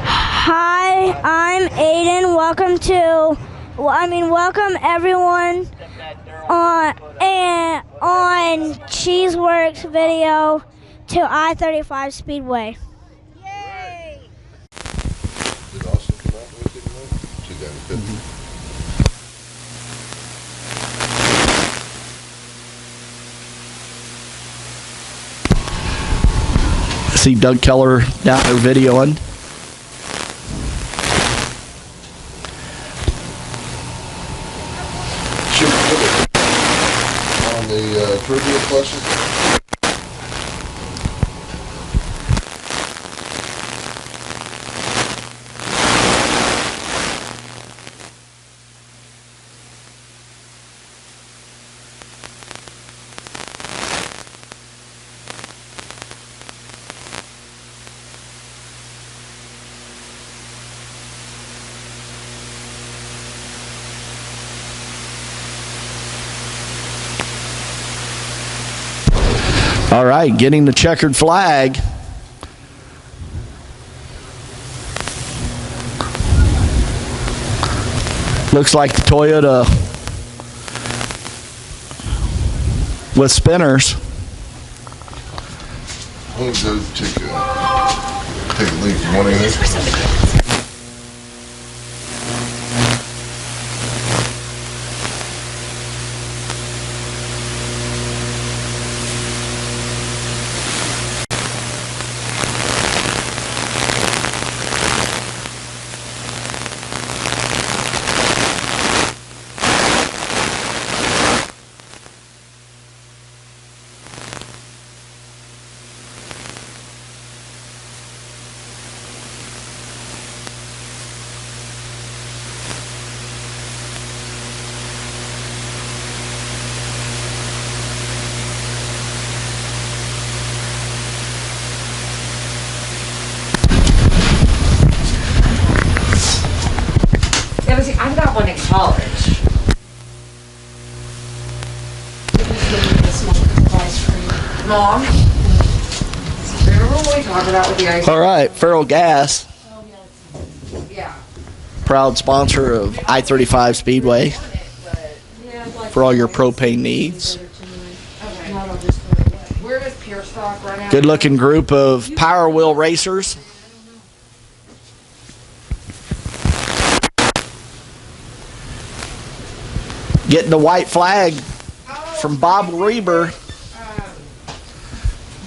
Hi, I'm Aiden. Welcome everyone on Cheeseworks video to I-35 Speedway. Yay! Did Austin come out with it tonight? She got a picture. See Doug Keller down there videoing. Should we put it on the trivia question? All right, getting the checkered flag. Looks like the Toyota with spinners. I'm gonna go take a leak. You want anything? I got one in college. Mom? Remember what we talked about with the ice? All right, Feral Gas, Yeah. proud sponsor of I-35 Speedway for all your propane needs. Where does Pure Stock run out? Good looking group of Power Wheel racers. Getting the white flag from Bob Reber.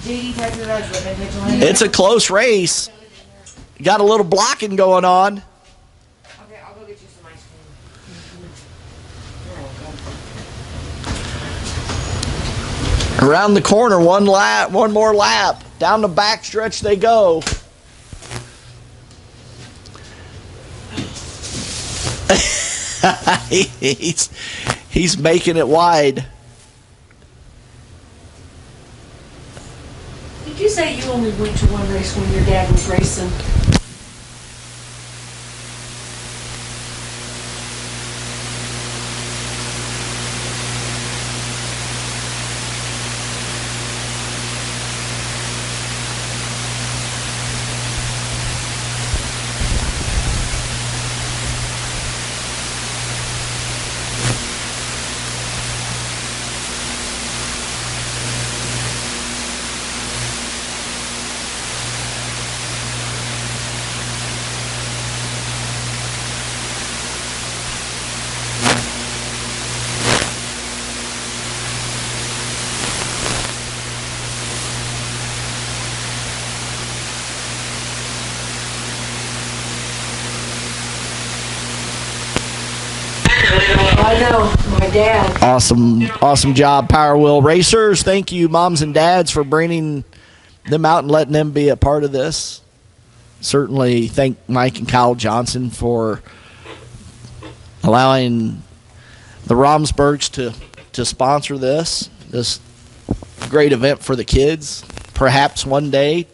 It's a close race. Got a little blocking going on. Okay, I'll go get you some ice cream. Around the corner, one more lap. Down the back stretch they go. He's making it wide. Did you say you only went to one race when your dad was racing? I know, my dad. Awesome job, Power Wheel Racers. Thank you, moms and dads, for bringing them out and letting them be a part of this. Certainly thank Mike and Kyle Johnson for allowing the Romsbergs to sponsor this great event for the kids. Perhaps one day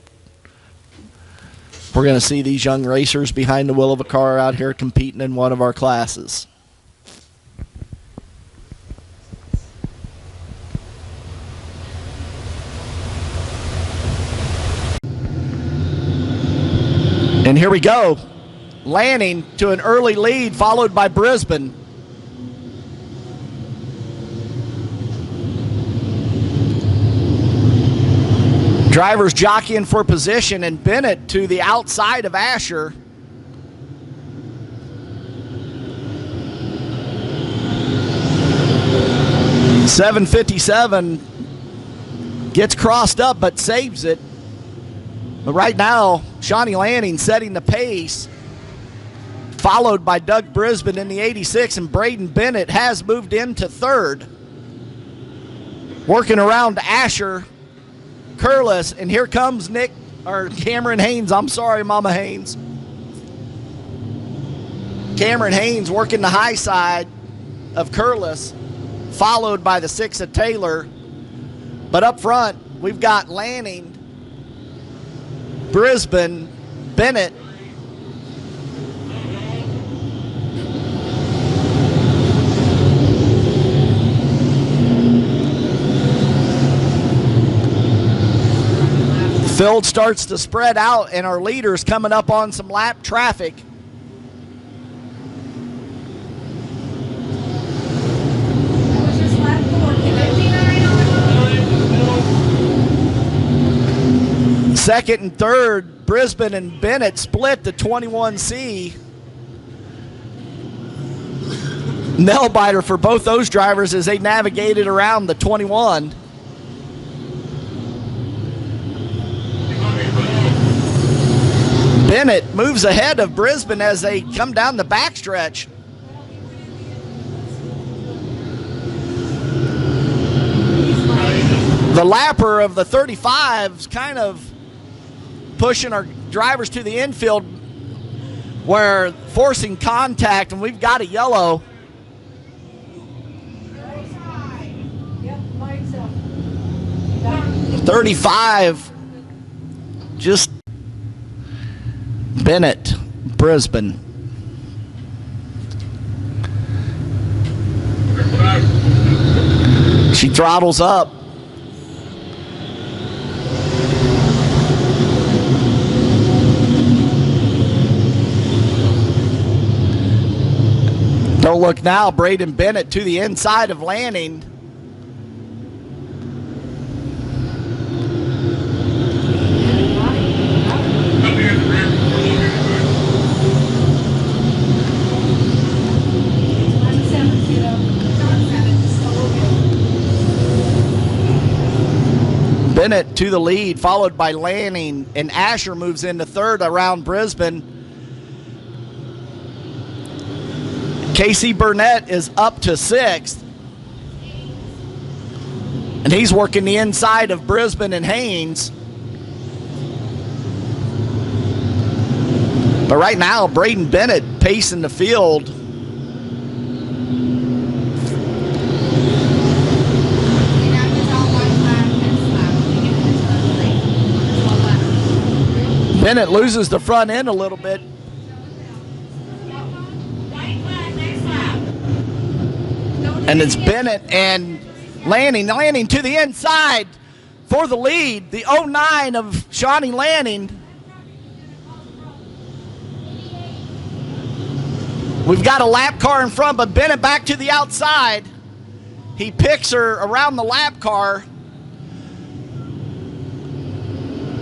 we're going to see these young racers behind the wheel of a car out here competing in one of our classes. And here we go. Lanning to an early lead, followed by Brisbane. Drivers jockeying for position, and Bennett to the outside of Asher. .757 gets crossed up but saves it. But right now, Shawnee Lanning setting the pace, followed by Doug Brisbane in the 86, and Braden Bennett has moved into third. Working around Asher Curlis, and here comes Cameron Haynes. I'm sorry, Mama Haynes. Cameron Haynes working the high side of Curlis, followed by the 6 of Taylor. But up front, we've got Lanning, Brisbane, Bennett. The field starts to spread out, and our leaders coming up on some lap traffic. Second and third, Brisbane and Bennett split the 21C. Nail biter for both those drivers as they navigated around the 21. Bennett moves ahead of Brisbane as they come down the backstretch. The lapper of the 35's kind of pushing our drivers to the infield. We're forcing contact, and we've got a yellow. Yep, lights up. 35, just Bennett, Brisbane. She throttles up. Don't look now, Braden Bennett to the inside of Lanning. Bennett to the lead, followed by Lanning, and Asher moves into third around Brisbane. Casey Burnett is up to sixth, and he's working the inside of Brisbane and Haynes. But right now, Braden Bennett pacing the field. Bennett loses the front end a little bit. And it's Bennett and Lanning. Lanning to the inside for the lead. The 09 of Shawnee Lanning. We've got a lap car in front, but Bennett back to the outside. He picks her around the lap car.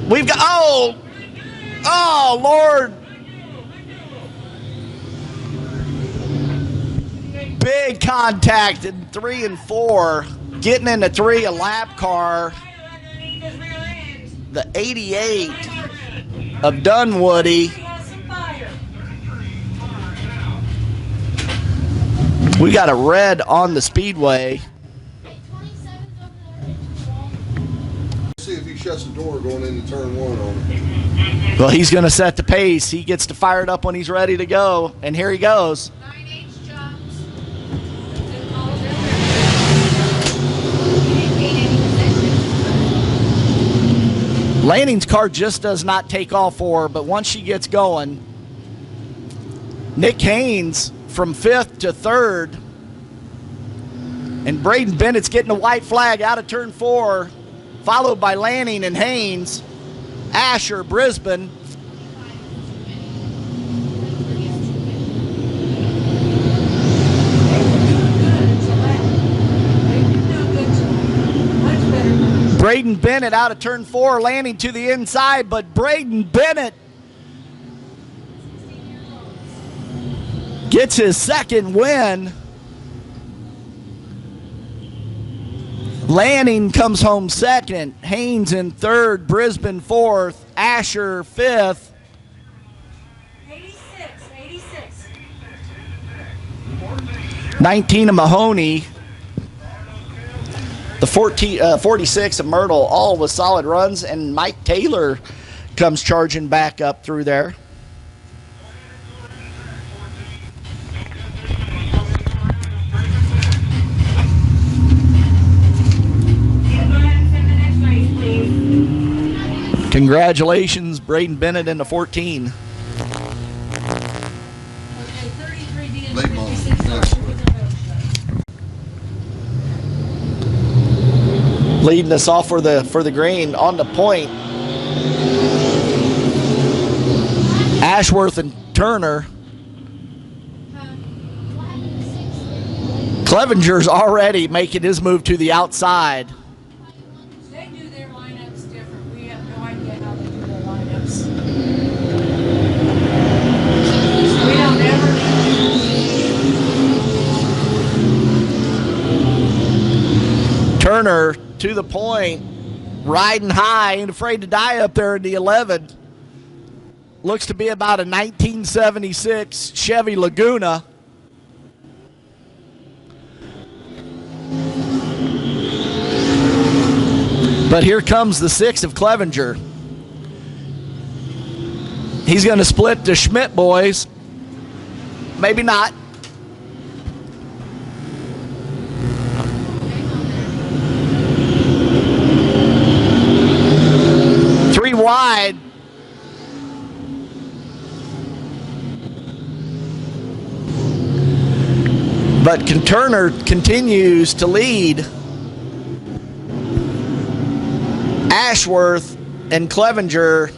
We've got, oh, Lord. Big contact in 3 and 4. Getting into 3, a lap car. The 88 of Dunwoody. We got a red on the speedway. See if he shuts the door going into turn 1 on him. Well, he's going to set the pace. He gets to fire it up when he's ready to go. And here he goes. Lanning's car just does not take off for her, but once she gets going, Nick Haynes from 5th to 3rd, and Braden Bennett's getting the white flag out of turn 4, followed by Lanning and Haynes, Asher, Brisbane. Braden Bennett out of turn 4, landing to the inside, but Braden Bennett gets his second win. Lanning comes home second, Haynes in third, Brisbane fourth, Asher fifth. 86. 19 of Mahoney. The 46 of Myrtle, all with solid runs, and Mike Taylor comes charging back up through there. Congratulations, Braden Bennett into 14. Late model. Leading us off for the green on the point. Ashworth and Turner. Clevenger's already making his move to the outside. They do their lineups different. We have no idea how they do their lineups. We don't ever. Turner to the point, riding high, ain't afraid to die up there in the 11. Looks to be about a 1976 Chevy Laguna. But here comes the 6 of Clevenger. He's going to split the Schmidt boys. Maybe not. Three wide. But Turner continues to lead. Ashworth and Clevenger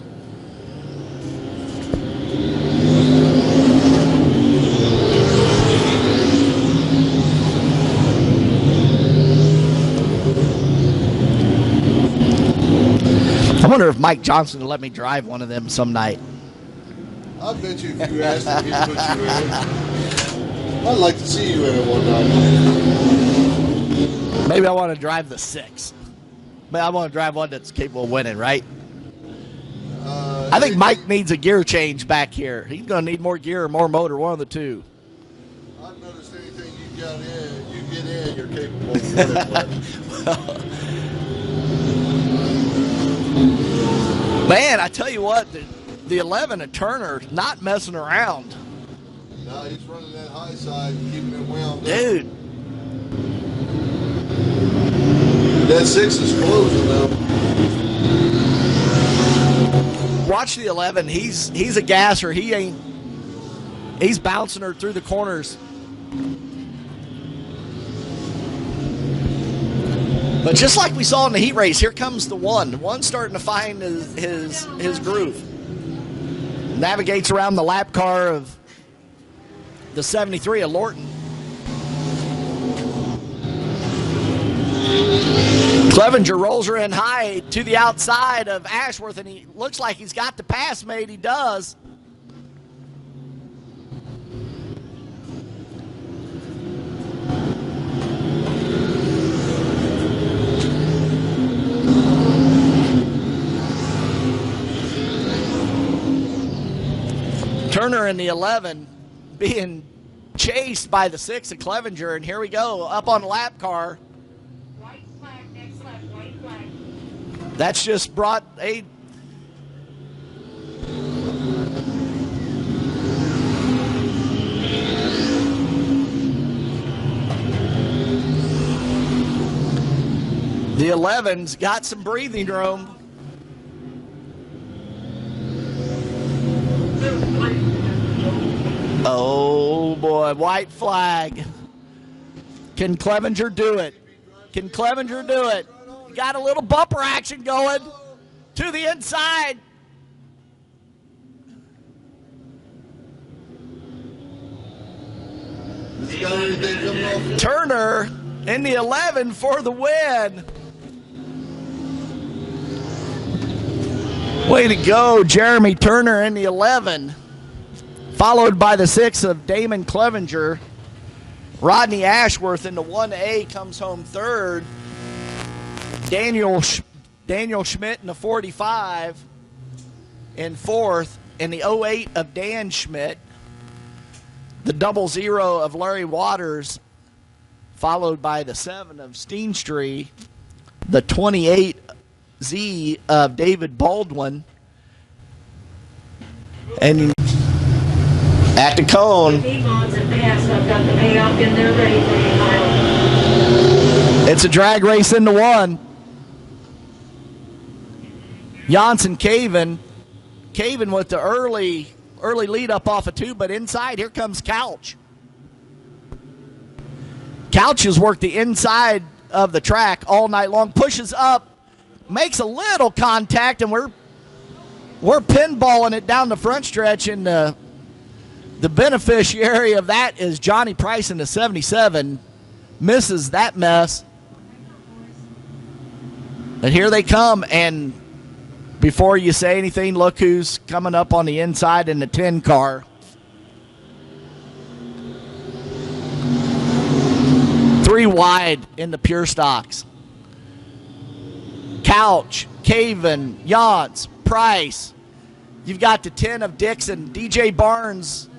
I wonder if Mike Johnson will let me drive one of them some night. I bet you if you asked him, he'd put you in. I'd like to see you in it one night. Maybe I want to drive the 6. But I want to drive one that's capable of winning, right? I think Mike needs a gear change back here. He's going to need more gear or more motor, one of the two. I've noticed anything you get in, you're capable of winning. Man, I tell you what, the 11 of Turner not messing around. No, he's running that high side and keeping it wound up. Dude. That 6 is closing though. Watch the 11. He's a gasser. He's bouncing her through the corners. But just like we saw in the heat race, here comes the 1. The 1's starting to find his groove. Navigates around the lap car of the 73 of Lorton. Clevenger rolls her in high to the outside of Ashworth, and he looks like he's got the pass made. He does. Turner in the 11 being chased by the 6 of Clevenger, and here we go, up on the lap car. White flag, next left, white flag. That's just brought a the 11's got some breathing room. Oh boy, white flag. Can Clevenger do it? Can Clevenger do it? Got a little bumper action going to the inside. Turner in the 11 for the win. Way to go, Jeremy Turner in the 11. Followed by the 6 of Damon Clevenger. Rodney Ashworth in the 1A comes home third. Daniel Schmidt in the 45 in fourth. In the 08 of Dan Schmidt. The 00 of Larry Waters, followed by the 7 of Steenstrie. The 28Z of David Baldwin. And at the cone, it's a drag race into one. Janssen Caven with the early lead up off of 2, but inside, here comes Couch. Couch has worked the inside of the track all night long, pushes up, makes a little contact, and we're pinballing it down the front stretch, and the beneficiary of that is Johnny Price in the 77. Misses that mess. And here they come, and before you say anything, look who's coming up on the inside in the 10 car. Three wide in the pure stocks. Couch, Caven, Yance, Price. You've got the 10 of Dixon. DJ Barnes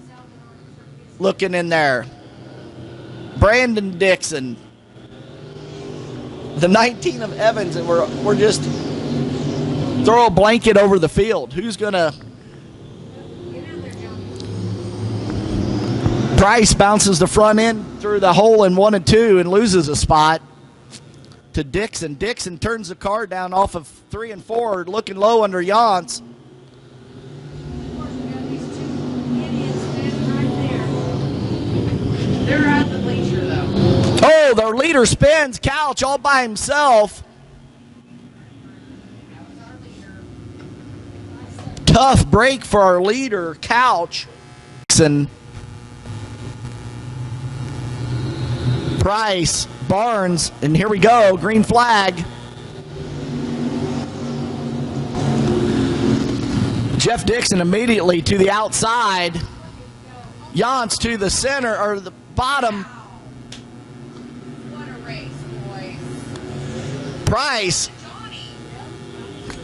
looking in there. Brandon Dixon. The 19 of Evans, and we're just throw a blanket over the field. Who's going to... Price bounces the front end through the hole in 1 and 2 and loses a spot to Dixon. Dixon turns the car down off of 3 and 4, looking low under Yance. They're at the bleacher, though. Oh, their leader spins. Couch all by himself. Tough break for our leader, Couch. Price, Barnes, and here we go, green flag. Jeff Dixon immediately to the outside. Yance to the center, or the bottom. What a race, boys. Price,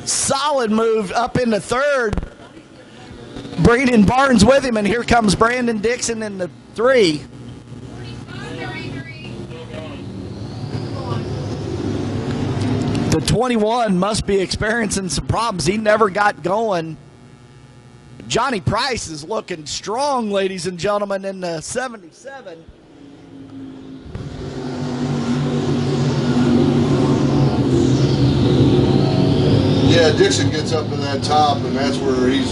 solid move up into third. Braden Barnes with him, and here comes Brandon Dixon in the 3. The 21 must be experiencing some problems. He never got going. Johnny Price is looking strong, ladies and gentlemen, in the 77. Yeah, Dixon gets up in that top, and that's where he's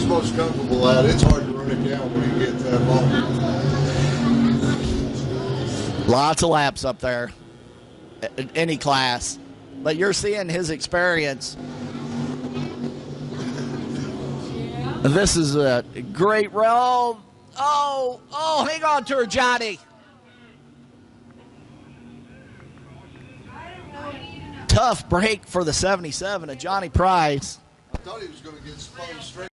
most comfortable at. It's hard to run it down when he gets that long. Lots of laps up there in any class. But you're seeing his experience. This is a great roll. Oh, hang on to her, Johnny. Tough break for the 77 of Johnny Price. I thought he was going to get spun straight.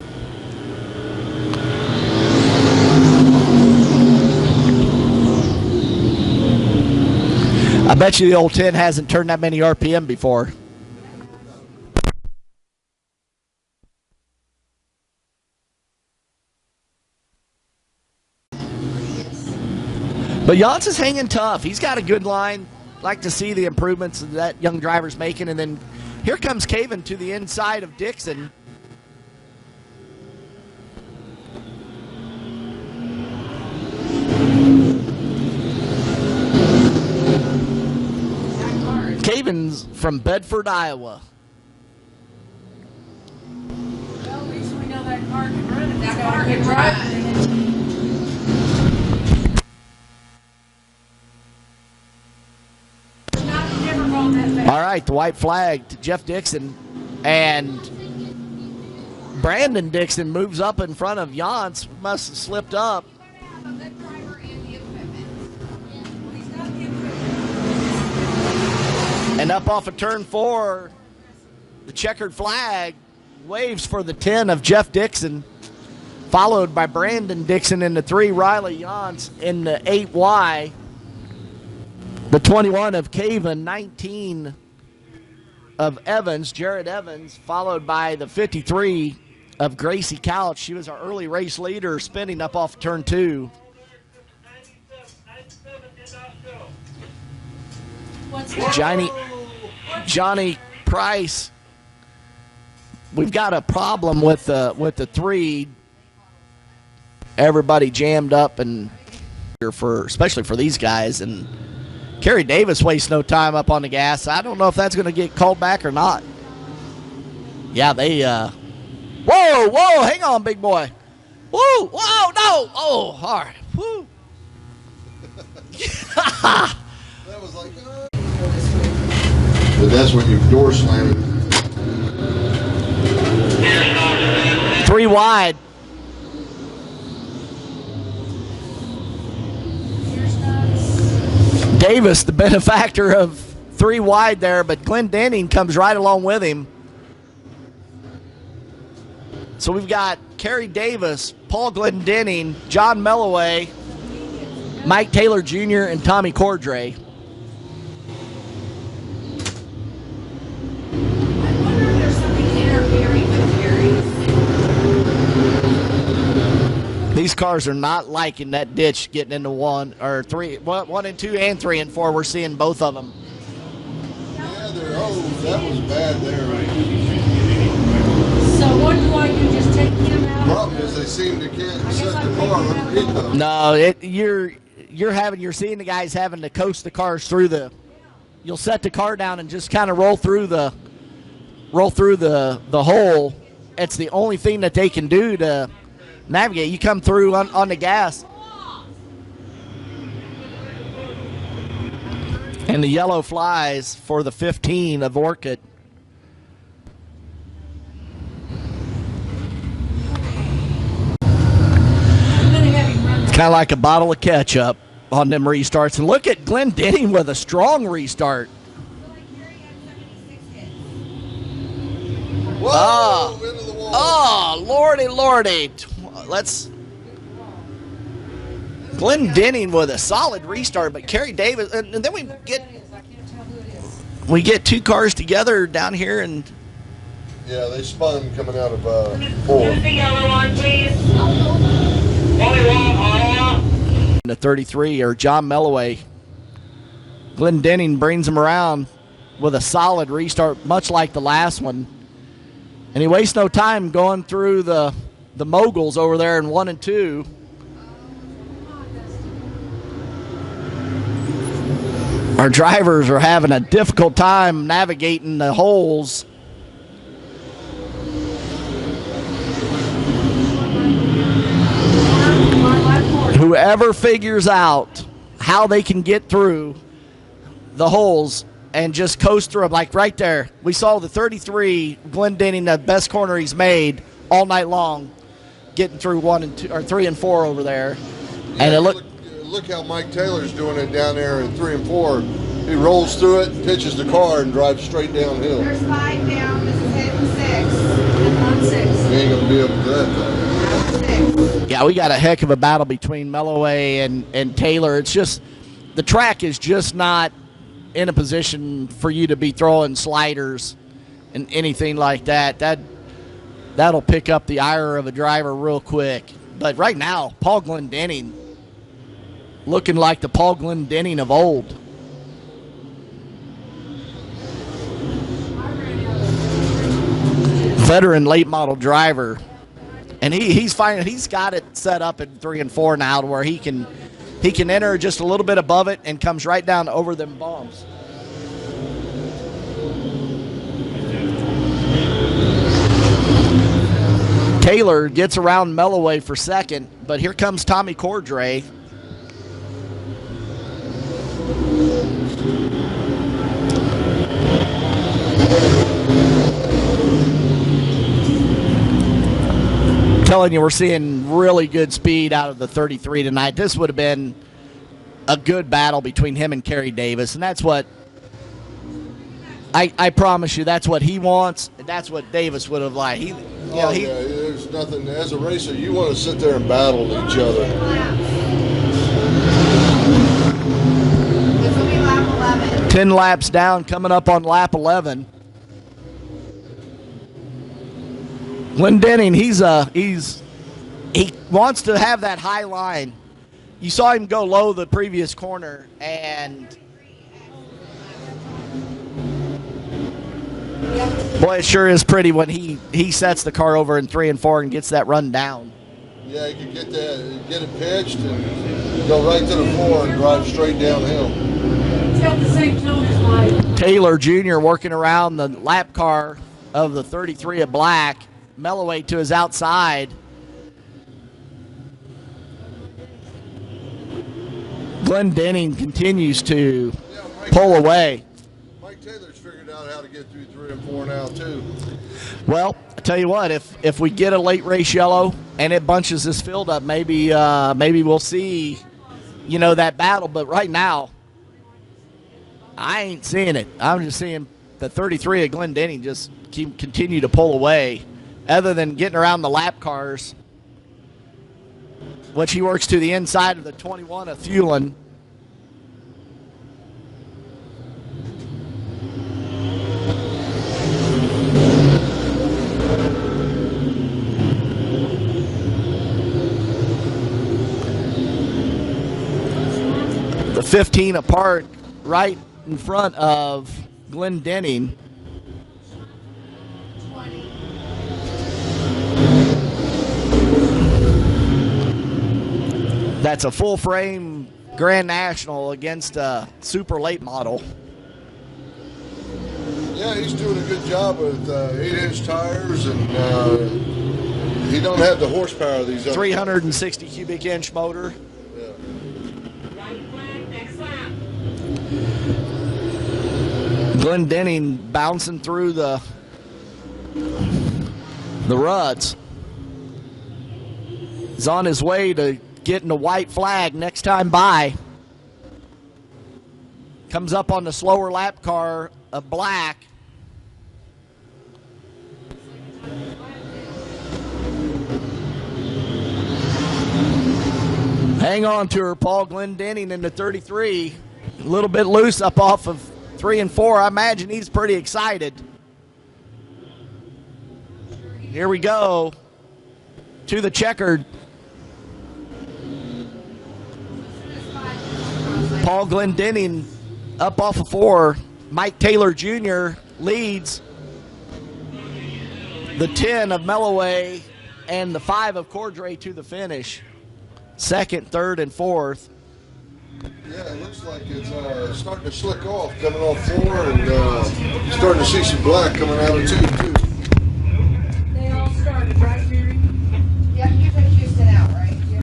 I bet you the old 10 hasn't turned that many RPM before. But Yance is hanging tough. He's got a good line. Like to see the improvements that young driver's making. And then here comes Caven to the inside of Dixon. Caven's from Bedford, Iowa. Well, at least we know that car can run it. That car can run. All right, the white flag to Jeff Dixon, and Brandon Dixon moves up in front of Yance. Must have slipped up. And up off of turn 4, the checkered flag. waves for the 10 of Jeff Dixon, followed by Brandon Dixon in the 3, Riley Yance in the 8Y, the 21 of Caven, 19 of Evans, Jared Evans, followed by the 53 of Gracie Couch. She was our early race leader, spinning up off turn 2. What's that? Johnny Price. We've got a problem with the 3. Everybody jammed up, and especially for these guys, and Kerry Davis wastes no time up on the gas. I don't know if that's going to get called back or not. Yeah, they whoa, hang on, big boy. Whoa, no. Oh, all right. Woo. That was like, but that's when your door slammed. 3 wide. Davis, the benefactor of 3 wide there, but Glenn Denning comes right along with him. So we've got Kerry Davis, Paul Glendenning, John Melloway, Mike Taylor Jr., and Tommy Cordray. I wonder if there's something interfering with Gary. These cars are not liking that ditch getting into 1 or 3, 1 and 2 and 3 and 4. We're seeing both of them. Yeah, that was bad there. So what do I do? Just take him out? Problem is they seem to can't set the car underneath them. No, you're seeing the guys having to coast the cars through the. You'll set the car down and just kind of roll through the hole. It's the only thing that they can do to navigate. You come through on the gas. And the yellow flies for the 15 of Orchid. Kind of like a bottle of ketchup on them restarts. And look at Glenn Denning with a strong restart. Whoa, into the wall. Oh, lordy. Glenn Denning with a solid restart, but Kerry Davis, and then we get 2 cars together down here, and Yeah, they spun coming out of 4. The yellow one, please. the 33 or John Melloway. Glenn Denning brings him around with a solid restart, much like the last one. And he wastes no time going through the moguls over there in 1 and 2. Our drivers are having a difficult time navigating the holes. Whoever figures out how they can get through the holes and just coast through them, like right there. We saw the 33, Glenn Denning, the best corner he's made all night long, getting through 1 and 2 or 3 and 4 over there. Yeah, and it look how Mike Taylor's doing it down there in 3 and 4. He rolls through it, pitches the car, and drives straight downhill. There's 5 down, this is hitting 6. And on 6. He ain't gonna be able to do that though. 6. Yeah, we got a heck of a battle between Melloway and Taylor. It's just the track is just not in a position for you to be throwing sliders and anything like that. That'll pick up the ire of a driver real quick. But right now, Paul Glendenning looking like the Paul Glendenning of old. Veteran late model driver. And he's got it set up in 3 and 4 now to where he can enter just a little bit above it and comes right down over them bumps. Taylor gets around Melloway for second, but here comes Tommy Cordray. Telling you, we're seeing really good speed out of the 33 tonight. This would have been a good battle between him and Kerry Davis, and that's what I promise you, that's what he wants. And that's what Davis would have liked. Yeah, there's nothing. As a racer, you want to sit there and battle each other. This will be lap 11. 10 laps down, coming up on lap 11. Glendenning, he wants to have that high line. You saw him go low the previous corner, and boy, it sure is pretty when he sets the car over in 3 and 4 and gets that run down. Yeah, you can get it pitched and go right to the floor and drive straight downhill. It's got the same tone as mine. Taylor Jr. working around the lap car of the 33 of black. Melloway to his outside. Glendenning continues to pull away. Mike Taylor's figured out how to get through 3 and 4 now too. Well, I tell you what, if we get a late race yellow and it bunches this field up, maybe we'll see, that battle. But right now, I ain't seeing it. I'm just seeing the 33 of Glendenning just continue to pull away. Other than getting around the lap cars, which he works to the inside of the 21 of Thulin. The 15 apart right in front of Glendenning. That's a full frame Grand National against a super late model. Yeah, he's doing a good job with 8-inch tires, and he don't have the horsepower of these other 360 cubic inch motor. Yeah. Glendenning bouncing through the ruts. He's on his way to getting a white flag next time by. Comes up on the slower lap car of black. Hang on to her, Paul. Glendenning in the 33. A little bit loose up off of 3 and 4. I imagine he's pretty excited. Here we go to the checkered. Paul Glendenning up off of 4. Mike Taylor Jr. leads. The 10 of Melloway and the 5 of Cordray to the finish. Second, third, and fourth. Yeah, it looks like it's starting to slick off, coming off 4, and starting to see some black coming out of 2 too.